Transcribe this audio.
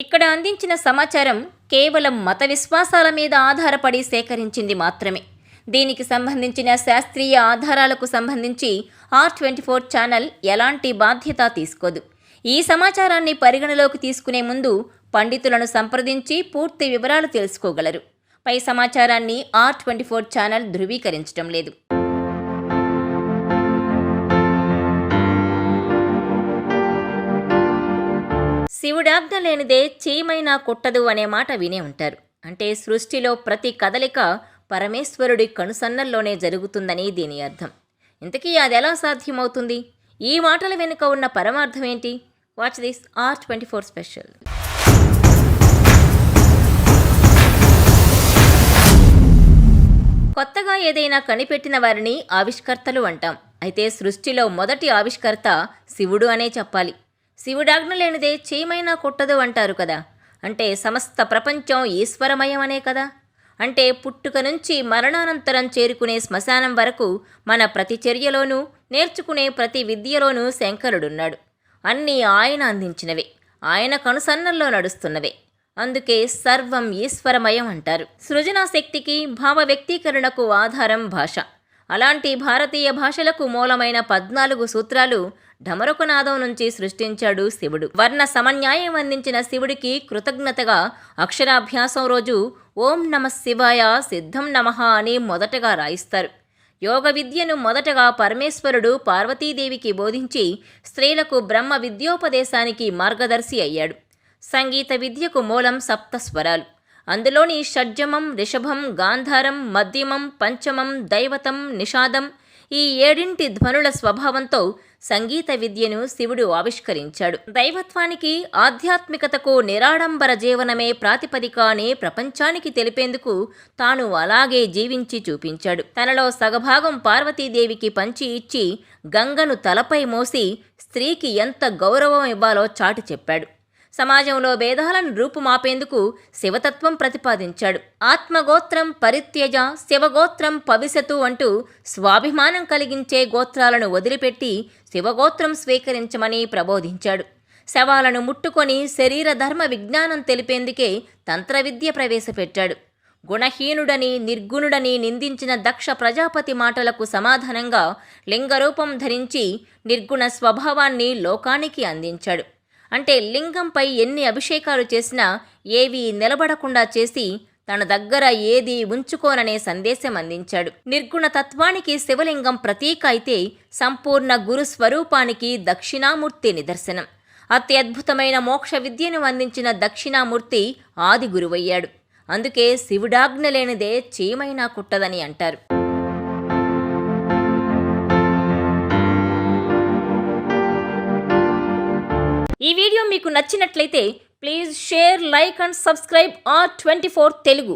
ఇక్కడ అందించిన సమాచారం కేవలం మత విశ్వాసాల మీద ఆధారపడి సేకరించింది మాత్రమే. దీనికి సంబంధించిన శాస్త్రీయ ఆధారాలకు సంబంధించి R24 ఛానల్ ఎలాంటి బాధ్యత తీసుకోదు. ఈ సమాచారాన్ని పరిగణలోకి తీసుకునే ముందు పండితులను సంప్రదించి పూర్తి వివరాలు తెలుసుకోగలరు. పై సమాచారాన్ని R24 ఛానల్ ధృవీకరించడం లేదు. శివుడాజ్ఞ లేనిదే చీమైనా కుట్టదు అనే మాట వినే ఉంటారు. అంటే సృష్టిలో ప్రతి కదలిక పరమేశ్వరుడి కనుసన్నల్లోనే జరుగుతుందని దీని అర్థం. ఇంతకీ అది ఎలా సాధ్యమవుతుంది? ఈ మాటల వెనుక ఉన్న పరమార్థం ఏంటి? Watch this R24 special. కొత్తగా ఏదైనా కనిపెట్టిన వారిని ఆవిష్కర్తలు అంటాం. అయితే సృష్టిలో మొదటి ఆవిష్కర్త శివుడు అనే చెప్పాలి. శివుడాజ్ఞ లేనిదే చీమైనా కుట్టదు అంటారు కదా. అంటే సమస్త ప్రపంచం ఈశ్వరమయం అనే కదా. అంటే పుట్టుక నుంచి మరణానంతరం చేరుకునే శ్మశానం వరకు మన ప్రతి చర్యలోనూ, నేర్చుకునే ప్రతి విద్యలోనూ శంకరుడున్నాడు. అన్నీ ఆయన అందించినవే, ఆయన కనుసన్నల్లో నడుస్తున్నవే. అందుకే సర్వం ఈశ్వరమయం అంటారు. సృజనాశక్తికి, భావ వ్యక్తీకరణకు ఆధారం భాష. అలాంటి భారతీయ భాషలకు మూలమైన 14 సూత్రాలు ఢమరుకనాదం నుంచి సృష్టించాడు శివుడు. వర్ణ సమన్యాయం అందించిన శివుడికి కృతజ్ఞతగా అక్షరాభ్యాసం రోజు ఓం నమః శివాయ సిద్ధం నమః అని మొదటగా రాయిస్తారు. యోగ విద్యను మొదటగా పరమేశ్వరుడు పార్వతీదేవికి బోధించి స్త్రీలకు బ్రహ్మ విద్యోపదేశానికి మార్గదర్శి అయ్యాడు. సంగీత విద్యకు మూలం సప్తస్వరాలు. అందులోని షడ్జమం, రిషభం, గాంధారం, మధ్యమం, పంచమం, దైవతం, నిషాదం ఈ 7 ధ్వనుల స్వభావంతో సంగీత విద్యను శివుడు ఆవిష్కరించాడు. దైవత్వానికి, ఆధ్యాత్మికతకు నిరాడంబర జీవనమే ప్రాతిపదిక అని ప్రపంచానికి తెలిపేందుకు తాను అలాగే జీవించి చూపించాడు. తనలో సగభాగం పార్వతీదేవికి పంచి ఇచ్చి గంగను తలపై మోసి స్త్రీకి ఎంత గౌరవం ఇవ్వాలో చాటి చెప్పాడు. సమాజంలో భేదాలను రూపుమాపేందుకు శివతత్వం ప్రతిపాదించాడు. ఆత్మగోత్రం పరిత్యజ శివగోత్రం పవిశతు అంటూ స్వాభిమానం కలిగించే గోత్రాలను వదిలిపెట్టి శివగోత్రం స్వీకరించమని ప్రబోధించాడు. శవాలను ముట్టుకొని శరీర ధర్మ విజ్ఞానం తెలిపేందుకే తంత్రవిద్య ప్రవేశపెట్టాడు. గుణహీనుడని, నిర్గుణుడని నిందించిన దక్ష ప్రజాపతి మాటలకు సమాధానంగా లింగరూపం ధరించి నిర్గుణ స్వభావాన్ని లోకానికి అందించాడు. అంటే లింగంపై ఎన్ని అభిషేకాలు చేసినా ఏవీ నిలబడకుండా చేసి తన దగ్గర ఏదీ ఉంచుకోననే సందేశం అందించాడు. నిర్గుణ తత్వానికి శివలింగం ప్రతీక అయితే సంపూర్ణ గురు స్వరూపానికి దక్షిణామూర్తి నిదర్శనం. అత్యద్భుతమైన మోక్ష విద్యను అందించిన దక్షిణామూర్తి ఆది గురువయ్యాడు. అందుకే శివుడాజ్ఞ లేనిదే చీమైనా కుట్టదని అంటారు. ఈ వీడియో మీకు నచ్చినట్లయితే please share, like and subscribe R24 Telugu.